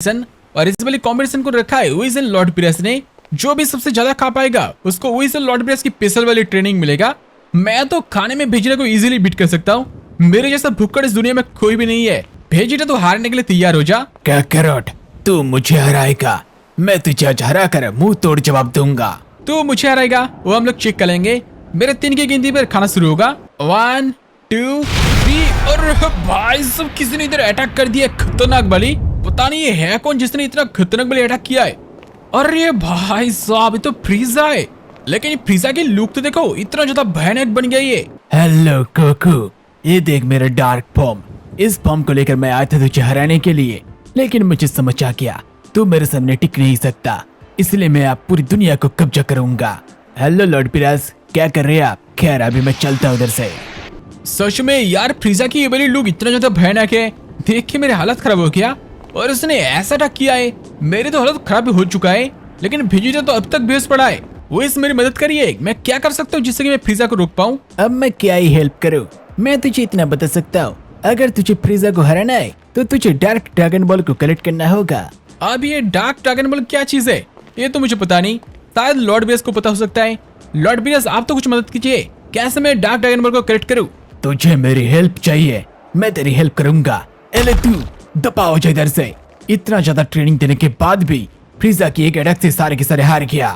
और इस वाली कॉम्पिटिशन को रखा है विजन लॉर्ड पिरस ने। जो भी सबसे ज्यादा खा पाएगा उसको विजन लॉर्ड पिरस की स्पेशल वाली ट्रेनिंग मिलेगा। मैं तो खाने में भेजिटा को इजीली बीट कर सकता हूँ। मेरे जैसा भुक्कड़ इस दुनिया में कोई भी नहीं है। भेजिटा तो हारने के लिए तैयार हो जा। क्या कैरोट, तू मुझे हराएगा? मैं तुझे आज हरा कर मुंह तोड़ जवाब दूंगा। तू मुझे हराएगा वो हम लोग चेक कर लेंगे। मेरे 3 की गिनती पर खाना शुरू होगा। 1 2 3। और भाई सब किसी ने इधर अटैक कर दिया खतरनाक वाली। पता नहीं ये है कौन जिसने इतना खतरनाक वाली अटैक किया है। अरे भाई साहब ये तो फ्रीजा है। लेकिन ये फ्रीजा की लुक तो देखो, इतना ज्यादा भयानक बन गया ये। हेलो कोकू, ये देख मेरा डार्क फॉर्म। इस फॉर्म को लेकर मैं आया था तुझे हराने के लिए, लेकिन मुझे समझ आ गया तू मेरे सामने टिक नहीं सकता, इसलिए मैं आप पूरी दुनिया को कब्जा करूंगा। हेलो लॉर्ड पिरस, क्या कर रहे हैं आप? खैर अभी मैं चलता हूँ उधर से। सच में यार फ्रीजा की ये वाली लुक इतना ज्यादा भयानक है, देख के मेरे हालत खराब हो गया। और उसने ऐसा अटैक किया है, मेरे तो हालत खराब हो चुका है। लेकिन भेजिटा तो अब तक बेहोश पड़ा है। वो इस मेरी मदद करिए, मैं क्या कर सकता हूँ जिससे कि मैं फ्रीजा को रोक पाऊँ? अब मैं क्या ही हेल्प करूँ? मैं तुझे इतना बता सकता हूँ, अगर तुझे फ्रीजा को हराना है तो तुझे डार्क ड्रैगन बॉल को कलेक्ट करना होगा। अब ये डार्क ड्रैगन बॉल क्या चीज है ये तो मुझे पता नहीं, शायद लॉर्ड बिरस को पता हो सकता है। लॉर्ड बिरस आप तो कुछ मदद कीजिए, कैसे मैं डार्क ड्रैगन बॉल को कलेक्ट करूँ? तुझे मेरी हेल्प चाहिए, मैं तेरी हेल्प करूंगा। एले तू दबाओ इधर से। इतना ज्यादा ट्रेनिंग देने के बाद भी फ्रीजा की एक अटैक से सारे के सारे हार गया।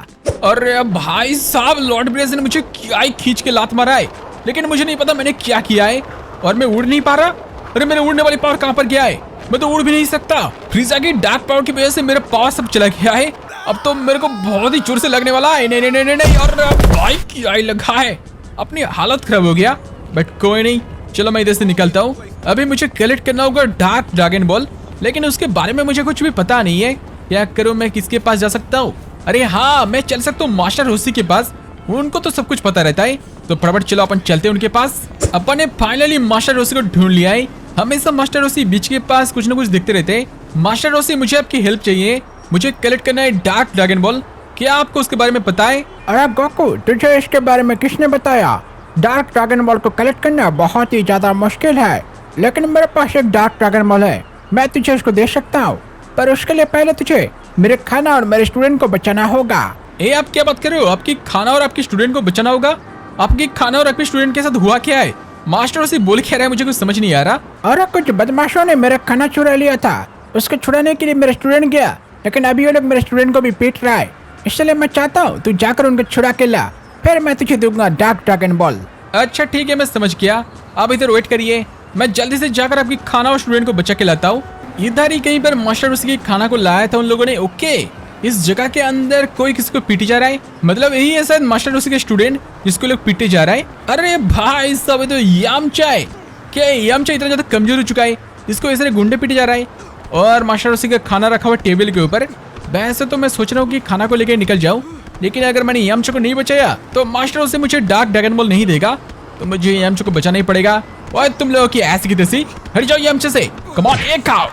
अरे भाई साहब लॉर्ड बिरस ने मुझे क्या ही खींच के लात मारा है, लेकिन मुझे नहीं पता मैंने क्या किया है और मैं उड़ नहीं पा रहा। अरे मेरे उड़ने वाली पावर कहाँ पर गया है? मैं तो उड़ भी नहीं सकता। फ्रीजा की डार्क पावर की वजह से मेरा पावर सब चला गया है। अब तो मेरे को बहुत ही जोर से लगने वाला है। नहीं नहीं नहीं नहीं। और भाई क्या ही लगा है, अपनी हालत खराब हो गया। बट कोई नहीं, चलो मैं इधर से निकलता हूँ। अभी मुझे कलेक्ट करना होगा डार्क ड्रैगन बॉल, लेकिन उसके बारे में मुझे कुछ भी पता नहीं है। क्या करूँ, मैं किसके पास जा सकता हूँ? अरे हाँ, मैं चल सकता हूँ मास्टर रोसी के पास, उनको तो सब कुछ पता रहता है। तो फटाफट चलो अपन चलते हैं उनके पास। अपन ने फाइनली मास्टर रोसी को ढूंढ लिया है। हमेशा मास्टर रोसी बीच के पास कुछ न कुछ दिखते रहते हैं। मास्टर रोसी मुझे आपकी हेल्प चाहिए, मुझे कलेक्ट करना है डार्क ड्रैगन बॉल। क्या आपको उसके बारे में पता है? अरे गोकू, तुझे इसके बारे में किसने बताया? डार्क ड्रैगन बॉल को कलेक्ट करना बहुत ही ज्यादा मुश्किल है, लेकिन मेरे पास एक डार्क ड्रैगन बॉल है, मैं तुझे उसको दे सकता हूँ। पर उसके लिए पहले तुझे मेरे खाना और मेरे स्टूडेंट को बचाना होगा। ए आप क्या बात कर रहे हो? आपकी खाना और आपके स्टूडेंट को बचाना होगा? आपकी खाना और आपके स्टूडेंट के साथ हुआ क्या है? मास्टर रोसी बोल क्या रहा है, मुझे कुछ समझ नहीं आ रहा। अरे कुछ बदमाशों ने मेरा खाना चुरा लिया था, उसको छुड़ाने के लिए मेरा स्टूडेंट गया, लेकिन अभी वो लोग मेरे स्टूडेंट को भी पीट रहा है। इसलिए मैं चाहता हूँ तू जाकर उनको छुड़ा के ला, फिर मैं तुझे दूंगा डार्क ड्रैगन बॉल। अच्छा ठीक है, मैं समझ गया। आप इधर वेट करिए, मैं जल्दी से जाकर आपकी खाना और स्टूडेंट को बचा के लाता हूँ। इधर ही कहीं पर मास्टर रोसी के खाना को लाया था उन लोगों ने। ओके, इस जगह के अंदर कोई किसी को पीटे जा रहा है, मतलब यही है शायद मास्टर रोसी के स्टूडेंट जिसको लोग पीटे जा रहा है। अरे भाई साहब, ये तो यामचा है। क्या यामचा इतना ज्यादा कमजोर हो चुका है, इसको ऐसे गुंडे पीटे जा रहा है। और मास्टर रोसी का खाना रखा हुआ टेबल के ऊपर। वैसे तो मैं सोच रहा हूँ कि खाना को लेकर निकल जाऊँ, लेकिन अगर मैंने यामचा को नहीं बचाया तो मास्टर रोसी मुझे डार्क ड्रैगन बॉल नहीं देगा, तो मुझे यामचा को बचाना ही पड़ेगा। और तुम लोगों की ऐसी की तैसी हट जाओ यामचा से। कम ऑन, एक खाओ।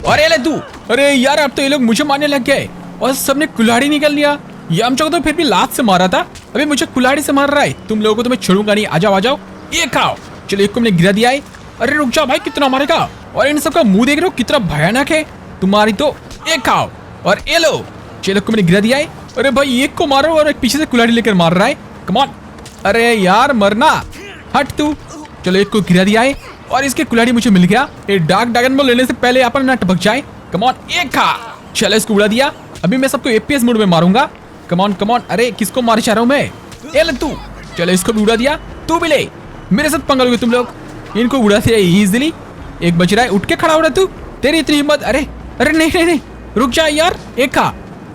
और ये ले तू। अरे यार, अब तो ये लोग मुझे मारने लग गए और सबने कुल्हाड़ी निकल लिया। यामचा को तो फिर भी लात से मारा था, अभी मुझे कुल्हाड़ी से मार रहा है। तुम लोगों को तो मैं छोड़ूंगा नहीं, आ जाओ आ जाओ। ये खाओ। चलो एक को मैंने गिरा दिया है। अरे रुक जाओ भाई, कितना मारेगा? और इन सबका मुंह देख रहे हो कितना भयानक है तुम्हारी। तो एक खाओ और ये लो। चलो को मैंने गिरा दिया है। अरे भाई एक को मारो और एक पीछे से कुल्हाड़ी लेकर मार रहा है। Come on. अरे यार मरना, हट तू। चलो एक को गिरा दिया है और इसके कुल्हाड़ी मुझे मिल गया। ये डार्क ड्रैगन बॉल लेने से पहले अपन ना टपक जाए। कम ऑन, एक खा। चलो इसको उड़ा दिया। अभी मैं सबको एपीएस मोड में मारूंगा। Come on come on. अरे किसको मार चाह रहा हूँ मैं? ये ले तू। चलो इसको भी उड़ा दिया। तू भी ले, मेरे साथ पंगा लोगे तुम लोग। इनको उड़ा दिया इजीली। एक बच रहा है, उठ के खड़ा हो रहा तू, तेरी इतनी हिम्मत। अरे अरे नहीं नहीं नहीं, रुक जा यार। एक खा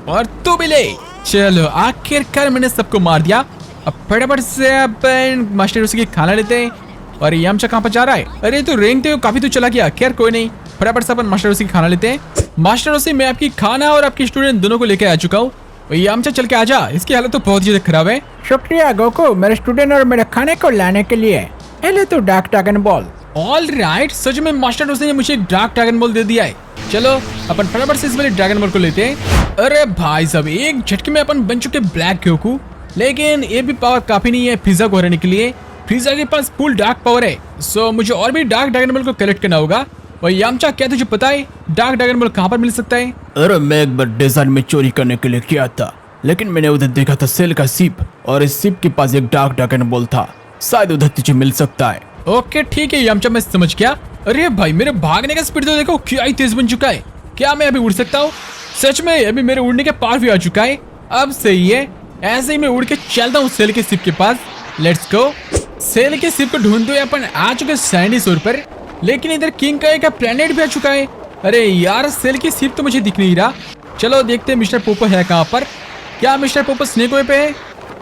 और तू भी ले। चलो आखिरकार मैंने सबको मार दिया। अब फटाफट से अपन मास्टर रोसी की खाना लेते हैं। और यामचा कहाँ पर जा रहा है? अरे तो रेंगते हो काफी तो चला गया। खैर कोई नहीं, फटाफट से अपन मास्टर रोसी की खाना लेते हैं। मास्टर रोसी, मैं आपकी खाना और आपकी स्टूडेंट दोनों को लेकर आ चुका हूँ। यामचा चल के आजा, इसकी हालत तो बहुत ज्यादा खराब है। शुक्रिया गोकू, मेरे स्टूडेंट और मेरे खाने को लाने के लिए। ले तो dark dragon ball. All right, सच में मास्टर रोसी ने मुझे एक डार्क ड्रैगन बॉल दे दिया है। चलो अपन फटाफट से इस वाले ड्रैगन बॉल को लेते हैं। अरे भाई साहब, एक झटके में अपन बन चुके ब्लैक गोकू, लेकिन ये भी पावर काफी नहीं है फ्रीजा को हराने के लिए। फ्रीजा के पास फुल डार्क पावर है, सो मुझे और भी डार्क ड्रैगन बॉल को कलेक्ट करना होगा। और यामचा, क्या तुझे पता है डार्क ड्रैगन बॉल कहाँ पर मिल सकता है? अरे मैं एक बार डेजर्ट में चोरी करने के लिए गया था, लेकिन मैंने उधर देखा था सेल का शिप, और इस शिप के पास एक डार्क ड्रैगन बॉल था। शायद उधर तुझे मिल सकता है। ओके ठीक है यामचा, मैं समझ गया। अरे भाई, मेरे भागने का स्पीड तो देखो क्या ही तेज बन चुका है। क्या मैं अभी उड़ सकता हूँ? सच में अभी मेरे उड़ने के पार भी आ चुका है। अब सही है, ऐसे ही मैं उड़ के चलता हूँ सेल के शिप के पास। Let's go. सेल के शिप को ढूंढते हुए अपन आ चुके सैंडी शोर पर, लेकिन इधर किंग काई का प्लेनेट भी आ चुका है। अरे यार, सेल की शिप तो मुझे दिख नहीं रहा। चलो देखते हैं मिस्टर पोपो है कहाँ पर। क्या मिस्टर पोपो स्नेक वे पे है?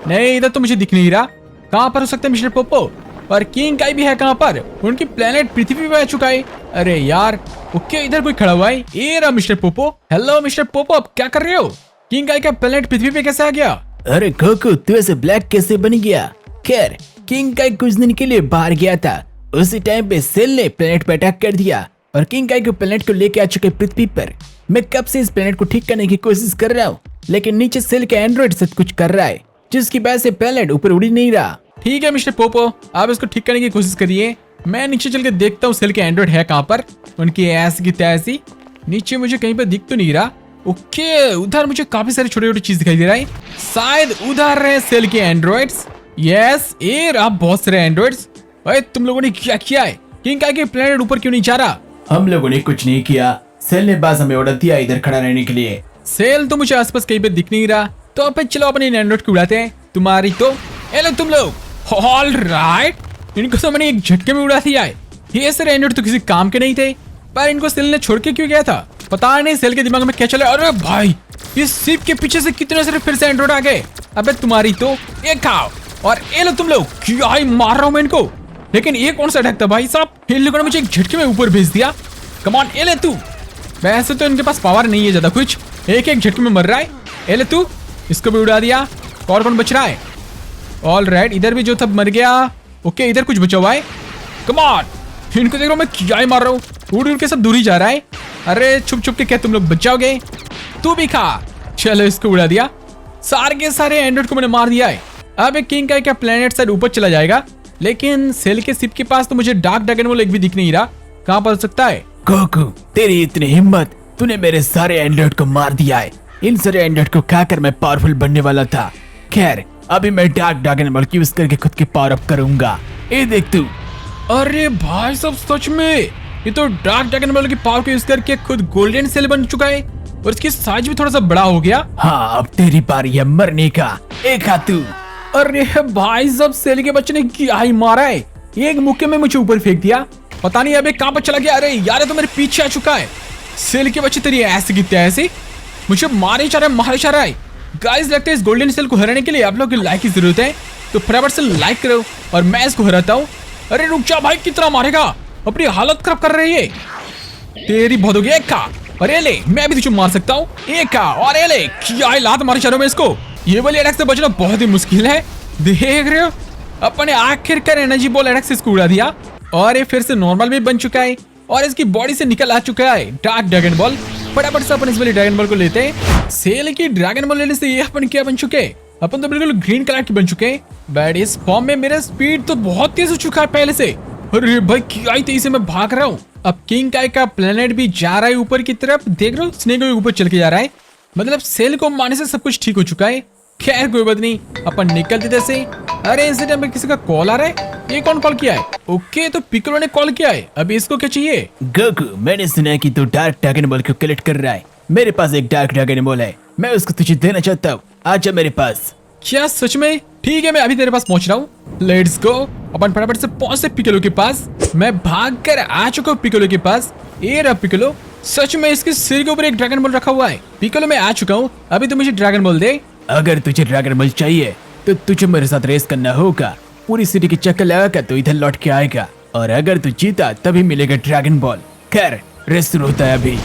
नहीं, इधर तो मुझे दिख नहीं रहा। कहाँ पर हो सकते हैं मिस्टर पोपो? और किंग काई भी है कहाँ पर? उनकी प्लेनेट पृथ्वी पे आ चुका है। अरे यार, ओके इधर कोई खड़ा हुआ है। ये रहा mister Poopó. Hello mister Poopó, आप क्या कर रहे हो? किंग काई का प्लेनेट पृथ्वी पे कैसे आ गया? अरे गोकू, तू ऐसे ब्लैक कैसे बन गया? खैर, किंग काई कुछ दिन के लिए बाहर गया था। उसी टाइम पे सेल ने प्लेनेट पर अटैक कर दिया और किंग काई को प्लेनेट को लेके आ चुके पृथ्वी पर। मैं कब से इस प्लेनेट को ठीक करने की कोशिश कर रहा हूँ, लेकिन नीचे सेल का एंड्रॉइड सब कुछ कर रहा है, जिसकी वजह से प्लेनेट ऊपर उड़ ही नहीं रहा। ठीक है मिस्टर पोपो, आप इसको ठीक करने की कोशिश करिए। मैं नीचे चल के देखता हूँ सेल के एंड्रॉइड है कहाँ पर। उनकी ऐसी की तैसी नीचे मुझे कहीं पर दिख तो नहीं रहा। ओके, उधर मुझे काफी सारे छोटे छोटे चीज दिखाई दे रहा है। शायद उधर रहे सेल के एंड्रॉइड्स। यस, ये रहा बहुत सारे एंड्रॉइड्स। अरे तुम लोगों ने क्या किया है? किंग काई के प्लेनेट ऊपर क्यों नहीं जा रहा? हम लोगों ने कुछ नहीं किया, सेल ने बस हमें ऑर्डर दिया इधर खड़ा रहने के लिए। सेल तो मुझे आसपास कहीं पे दिख नहीं रहा, तो फिर चलो अपने एंड्रॉइड को उड़ाते हैं। तुम्हारी तो हेलो तुम लोग। ऑल राइट, इनको तो मैंने एक झटके में उड़ा दिया है। ये सारे एंड्रॉइड तो किसी काम के नहीं थे, पर इनको सेल ने छोड़ के क्यों गया था पता नहीं। सेल के दिमाग में क्या चला। अरे भाई, इस शिप के पीछे से कितने सारे फिर से एंड्रॉइड आ गए। अबे तुम्हारी तो एक खाओ। और ये लो तुम लोग, क्या ही मार रहा हूं मैं इनको। लेकिन ये कौन सा अटैक था भाई साहब? इन लोगों ने मुझे एक झटके में ऊपर भेज दिया। कम ऑन, ये ले तू। वैसे तो इनके पास पावर नहीं है ज्यादा कुछ, एक एक झटके में मर रहा है। ये ले तू, इसको भी उड़ा दिया। और कौन बच रहा है? ऑल राइट, इधर भी जो था मर गया। ओके, इधर कुछ बचा हुआ है। कम ऑन, इनको देख रहा हूं मैं क्या ही मार रहा हूँ। उड़ उड़ के सब दूर ही जा रहा है। अरे छुप छुप के क्या तुम लोग बच जाओगे? तू भी खा। चलो इसको उड़ा दिया। सारे के सारे एंड्रॉइड को मैंने मार दिया है। अब एक किंग काई का प्लेनेट शायद ऊपर चला जाएगा, लेकिन सेल के शिप के पास तो मुझे डार्क ड्रैगन बॉल एक भी दिख नहीं रहा। कहाँ पर हो सकता है? गोकू, तेरी इतनी हिम्मत, तूने मेरे सारे एंड्रॉइड को मार दिया है। इन सारे एंड्रॉइड को खाकर मैं पावरफुल बनने वाला था। खैर, अभी मैं डार्क ड्रैगन बॉल यूज करके खुद की पावर अप करूंगा। ये देख तू। अरे भाई सब सच में, ये तो डार्क ड्रैगन बॉल की पावर को यूज करके खुद गोल्डन सेल बन चुका है, और इसकी साइज भी थोड़ा सा बड़ा हो गया। हाँ, अब तेरी बारी है मरने का। एक हाथ तू। अरे भाई सब सेल के बच्चे ने क्या ही मारा है। एक मुक्के में मुझे ऊपर फेंक दिया, पता नहीं अबे कहाँ पर चला गया। अरे यार, तो मेरे पीछे आ चुका है। सेल के बच्चे तेरी ऐसे की तैसे मुझे मारे जा रहा है, मारे जा रहा है। गाइस, लगता है इस गोल्डन सेल को हराने के लिए आप लोगों की लाइक की जरूरत है, तो फटाफट से लाइक करो और मैं इसको हराता हूँ। अरे रुक जा भाई, कितना मारेगा, अपनी हालत खराब कर रही है। तेरी बहुत हो गई। एक खा। अरे ले, मैं भी तुझे मार सकता हूँ। एक खा। और ये ले, क्या लात मारे जा रहा हूं मैं इसको। ये वाली अटैक से बचना बहुत ही मुश्किल है। देख रहे हो, अपने आखिरकार एनर्जी बॉल अटैक से इसको उड़ा दिया, और ये फिर से नॉर्मल भी बन चुका है, और इसकी बॉडी से निकल आ चुका है डार्क ड्रैगन बॉल। फटाफट से अपन इस वाली ड्रैगन बॉल को लेते हैं। सेल की ड्रैगन बॉल लेने से ये अपन क्या बन चुके? अपन तो बिल्कुल ग्रीन कलर की बन चुके हैं। बट इस फॉर्म में मेरा स्पीड तो बहुत तेज हो चुका है पहले से। अरे भाई, क्या ही तेजी से मैं भाग रहा हूँ। अब किंग काई का प्लेनेट भी जा रहा है ऊपर की तरफ। देख रहे हो, स्नेक भी ऊपर चल के जा रहा है। मतलब सेल को मारने से सब कुछ ठीक हो चुका है। खैर कोई बात नहीं, अपन निकलते जैसे। अरे इस टाइम पे किसी का कॉल आ रहा है। ये कौन कॉल किया है? ओके, तो पिकलो ने कॉल किया है। अभी इसको क्या चाहिए? गोकू, मैंने सुना है कि तू डार्क ड्रैगन बॉल को कलेक्ट कर रहा है। मेरे पास एक डार्क ड्रैगन बॉल है, मैं उसको तुझे देना चाहता हूँ। आजा मेरे पास। क्या सच में? ठीक है, मैं अभी तेरे पास पहुंच रहा हूँ। Let's go. अपन फटाफट से पहुंचते पिकलो के पास। मैं भाग कर आ चुका हूँ पिकलो के पास। ये रहा पिकलो। सच में इसके सिर के ऊपर एक ड्रैगन बॉल रखा हुआ है। पिकलो, मैं आ चुका हूँ, अभी तो मुझे ड्रैगन बॉल दे। अगर तुझे ड्रैगन बॉल चाहिए तो तुझे मेरे साथ रेस करना होगा। पूरी सिटी की चक्कर लगाकर तू इधर लौट के आएगा, और अगर तू जीता तभी मिलेगा ड्रैगन बॉल। खैर, रेस शुरू होता है अभी।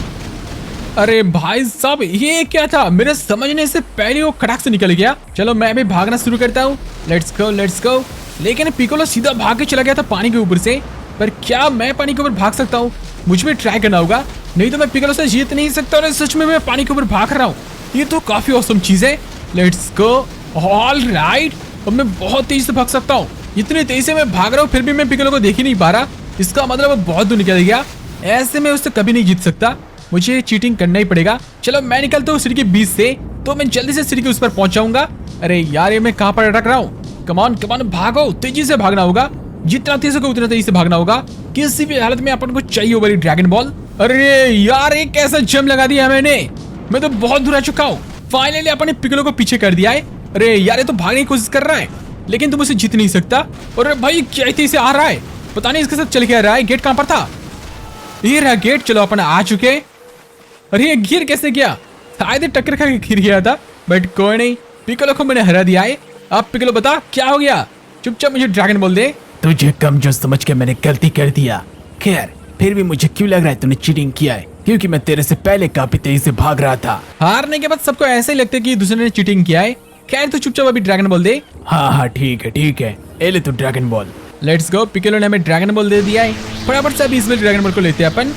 अरे भाई साहब, ये क्या था? मेरे समझने से पहले वो खड़ाक से निकल गया। चलो मैं भी भागना शुरू करता हूँ। Let's go, let's go. लेकिन पिकोलो सीधा भाग के चला गया था पानी के ऊपर से। पर क्या मैं पानी के ऊपर भाग सकता हूँ? मुझे भी ट्राई करना होगा, नहीं तो मैं पिकोलो से जीत नहीं सकता। और सच में मैं पानी के ऊपर भाग रहा हूँ, ये तो काफी औसम चीज है। Let's go. ऑल राइट, अब मैं बहुत तेज से भाग सकता हूँ। इतनी तेजी से मैं भाग रहा हूँ, फिर भी मैं पिकोलो को देख ही नहीं पा रहा। इसका मतलब अब बहुत दूर निकल गया। ऐसे में उससे कभी नहीं जीत सकता, मुझे चीटिंग करना ही पड़ेगा। चलो मैं निकलता हूँ सिटी के बीच से, तो मैं जल्दी से सिटी के उस पर पहुंच जाऊंगा। अरे यार ये मैं कहाँ पर अटक रहा हूँ? कमान कमान भागो, तेजी से भागना होगा, जितना तेज होगा उतना तेजी से भागना होगा। किसी भी हालत में अपन को चाहिए वो वाली ड्रैगन बॉल। अरे यार एक कैसा जम लगा दिया मैंने, मैं तो बहुत दूर आ चुका हूँ। फाइनली अपन ने पिकलो को पीछे कर दिया है। अरे यार ये तो भागने की कोशिश कर रहा है, लेकिन तुम उसे जीत नहीं सकता। अरे भाई क्या तेजी से आ रहा है, पता नहीं इसके साथ चल क्या रहा है। गेट कहाँ पर था? ये रहा गेट। चलो अपन आ चुके। अरे ये गिर कैसे गया? शायद टक्कर खा के गिर गया था, बट कोई नहीं, पिकलो को मैंने हरा दिया है। अब पिकलो बता क्या हो गया? चुपचाप मुझे ड्रैगन बॉल दे। तुझे कमजोर समझ के मैंने गलती कर दिया। खैर फिर भी मुझे क्यों लग रहा है तूने चीटिंग किया है, क्योंकि मैं तेरे से पहले काफी तेजी से भाग रहा था। हारने के बाद सबको ऐसे ही लगता है कि दूसरे ने चीटिंग किया है। खैर तू चुपचाप अभी ड्रैगन बॉल दे। हाँ ठीक है, ए ले तू dragon ball. Let's go. Piccolo ने हमें ड्रैगन बॉल दे दिया है। फटाफट से अभी इस वाली ड्रैगन बॉल को लेते हैं अपन।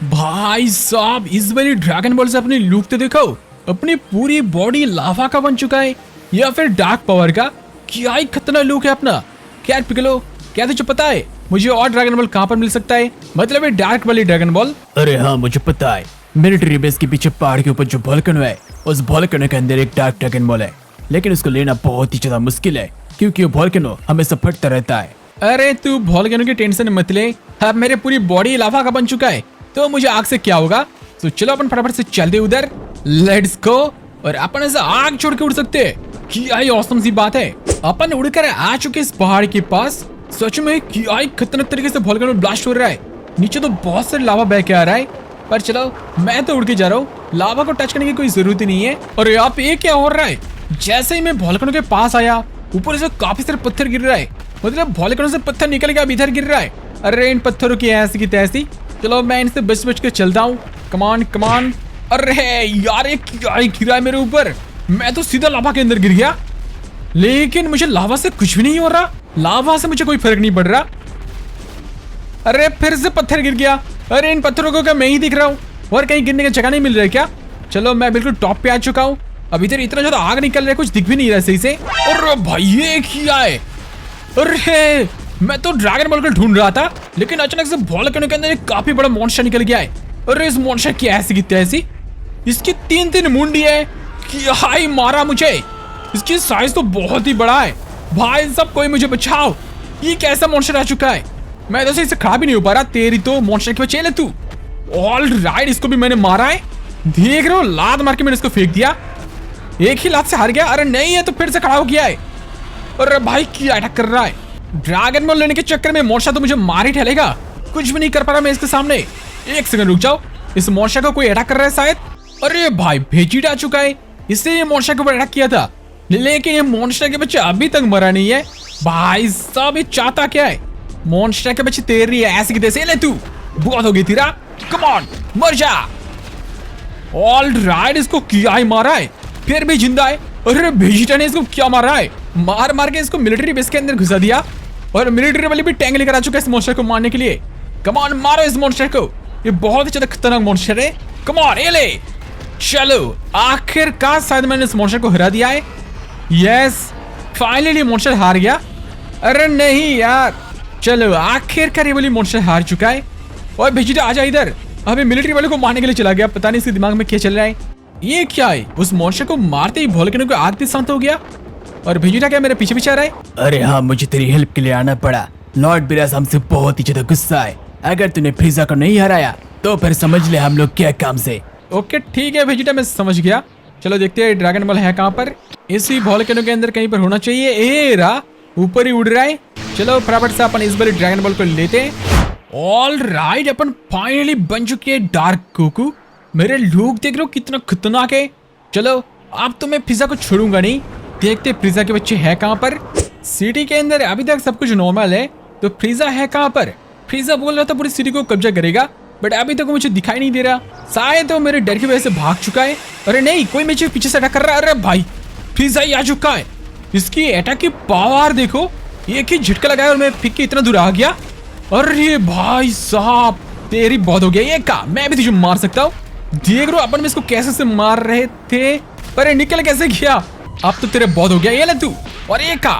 भाई साहब इस वाली ड्रैगन बॉल से अपनी लुक तो देखो, अपनी पूरी बॉडी लावा का बन चुका है या फिर डार्क पावर का। क्या ही खतरनाक लुक है अपना। क्या पिकलो, क्या तुझे पता है मुझे और ड्रैगन बॉल कहाँ पर मिल सकता है? मतलब ये डार्क वाली ड्रैगन बॉल। अरे हाँ मुझे पता है, मिलिट्री बेस के पीछे पहाड़ के ऊपर जो वोल्केनो है, उस वोल्केनो के अंदर एक डार्क ड्रैगन बॉल है, लेकिन उसको लेना बहुत ही ज्यादा मुश्किल है, क्योंकि वो वोल्केनो हमेशा फटता रहता है। अरे तू वोल्केनो की टेंशन मत ले, अब मेरे पूरी बॉडी लावा का बन चुका है, तो मुझे आग से क्या होगा। तो चलो अपन फटाफट से चलते उधर। Let's go. और अपन ऐसा आग छोड़ के उड़ सकते हैं, क्या ही औसम सी बात है। अपन उड़कर आ चुके इस पहाड़ के पास। सच में क्या ही खतरनाक तरीके से वोल्केनो ब्लास्ट हो रहा है। नीचे तो बहुत सारे लावा बह के आ रहा है, पर चलो मैं तो उड़ के जा रहा हूँ, लावा को टच करने की कोई जरूरत ही नहीं है। और यहाँ पे क्या हो रहा है? जैसे ही मैं वोल्केनो के पास आया, ऊपर से काफी सारे पत्थर गिर रहा है, मतलब वोल्केनो से पत्थर निकल के अब इधर गिर रहा है। अरे इन पत्थरों की ऐसी की तैसी। चलो मैं इनसे बच बच के चलता हूँ। कमान कमान। अरे यार ये क्या ही गिरा है मेरे ऊपर, मैं तो सीधा लावा के अंदर गिर गया। लेकिन मुझे लावा से कुछ भी नहीं हो रहा, लावा से मुझे कोई फर्क नहीं पड़ रहा। अरे फिर से पत्थर गिर गया। अरे इन पत्थरों को क्या मैं ही दिख रहा हूँ और कहीं गिरने की जगह नहीं मिल रहा है क्या? चलो मैं बिल्कुल टॉप पे आ चुका हूँ। अब इधर इतना ज्यादा आग निकल रहा है, कुछ दिख भी नहीं रहा सही से। अरे भाई ये क्या है? अरे मैं तो ड्रैगन बॉल को ढूंढ रहा था, लेकिन अचानक से वोल्केनो के अंदर एक काफी बड़ा मॉन्स्टर निकल गया है। अरे इस मॉन्स्टर की ऐसी की तैसी, इसकी 3-3 मुंडी है। क्या ही मारा मुझे, इसकी साइज तो बहुत ही बड़ा है। भाई सब कोई मुझे बचाओ, ये कैसा मॉन्स्टर आ चुका है? मैं तो इसे खड़ा भी नहीं हो पा रहा। तेरी तो मॉन्स्टर की बचे ले तू। ऑल राइट, इसको भी मैंने मारा है, देख रहे हो, लात मार के मैंने इसको फेंक दिया। एक ही लात से हार गया। अरे नहीं है तो फिर से खड़ा हो गया है। अरे भाई क्या अटैक कर रहा है? ड्रैगन बॉल लेने के चक्कर में मॉन्स्टर तो मुझे मार ही ठहरेगा, कुछ भी नहीं कर पा रहा मैं इसके सामने। एक सेकंड रुक जाओ, इस मॉन्स्टर को कोई अटैक कर रहा है शायद। अरे भाई भेजीटा आ चुका है, इससे ये मॉन्स्टर के ऊपर अटैक किया था, लेकिन ये मॉन्स्टर के बच्चे अभी तक मरा नहीं है। भाई साहब ये चाहता क्या है? मॉन्स्टर के बच्चे तैर रही है ऐसे की तैसे। ले तू, बहुत हो गई तेरा, कम ऑन मर जा। ऑल राइट, इसको क्या ही मारा है, फिर भी जिंदा है। अरे भेजीटा ने इसको क्या मारा है? मार मार के इसको मिलिट्री बेस के अंदर घुसा दिया, और मिलिट्री वाले भी टैंक लेकर आ चुका है इस मॉन्स्टर को मारने के लिए। कम ऑन मारो इस मॉन्स्टर को, ये बहुत ही ज्यादा खतरनाक मॉन्स्टर है। कम ऑन ये ले। चलो आखिरकार शायद मैंने इस मॉन्स्टर को हरा दिया है। यस फाइनली मॉन्स्टर हार गया। अरे नहीं यार, चलो आखिरकार ये वाली मॉन्स्टर हार चुका है। और भेजीटा आजा इधर, अभी मिलिट्री वाले को मारने के लिए चला गया, पता नहीं इसके दिमाग में क्या चल रहा है। ये क्या है? उस मॉन्स्टर को मारते ही वोल्केनो को आग भी शांत हो गया, और भेजीटा क्या मेरे पीछे पीछे आ रहा है? अरे हाँ मुझे तेरी हेल्प के लिए आना पड़ा। लॉर्ड बिरास हमसे बहुत ही ज्यादा गुस्सा है, अगर तूने फ्रीजा को नहीं हराया तो फिर समझ ले हम लोग क्या काम से। ओके ठीक है भेजीटा, मैं समझ गया। चलो देखते हैं ड्रैगन बॉल है कहाँ पर। इसी वोल्केनो के अंदर कहीं पर होना चाहिए। ए रहा, ऊपर ही उड़ रहा है। चलो फटाफट से अपन इस बार ड्रैगन बॉल को लेते हैं। ऑल राइट, अपन फाइनली बन चुके हैं डार्क कुकू। मेरे लोग देख रहे हो कितना खतरनाक है। चलो अब तो मैं पिज्जा को छोड़ूंगा नहीं, देखते पिज्जा के बच्चे है कहाँ पर। सिटी के अंदर अभी तक सब कुछ नॉर्मल है, तो पिज्जा है कहाँ पर? पिज्जा बोल रहा था पूरी सिटी को कब्जा करेगा, बट अभी तक मुझे दिखाई नहीं दे रहा। शायद तो मेरे डर की वजह से भाग चुका है। अरे नहीं, कोई मुझे पीछे से अटैक कर रहा है। अरे भाई पिज्जा ही आ चुका है, इसकी अटैक की पावर देखो, एक ही झटका लगाया और मैं फिक के इतना दूर आ गया। अरे भाई साहब तेरी बहुत हो गया। ये का मैं भी तुझे मार सकता हूँ, देख रहे हो अपन में इसको कैसे से मार रहे थे। अरे निकल कैसे गया? अब तो तेरे बहुत हो गया। ये ले तू। और ये का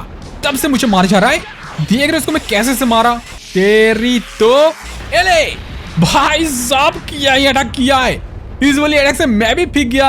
तब से मुझे मार जा रहा है, देख रहे हो इसको मैं कैसे से मारा। तेरी तो ये ले, भाई साहब किया ही अटैक किया है। इस वाली अटैक से मैं भी फीक गया।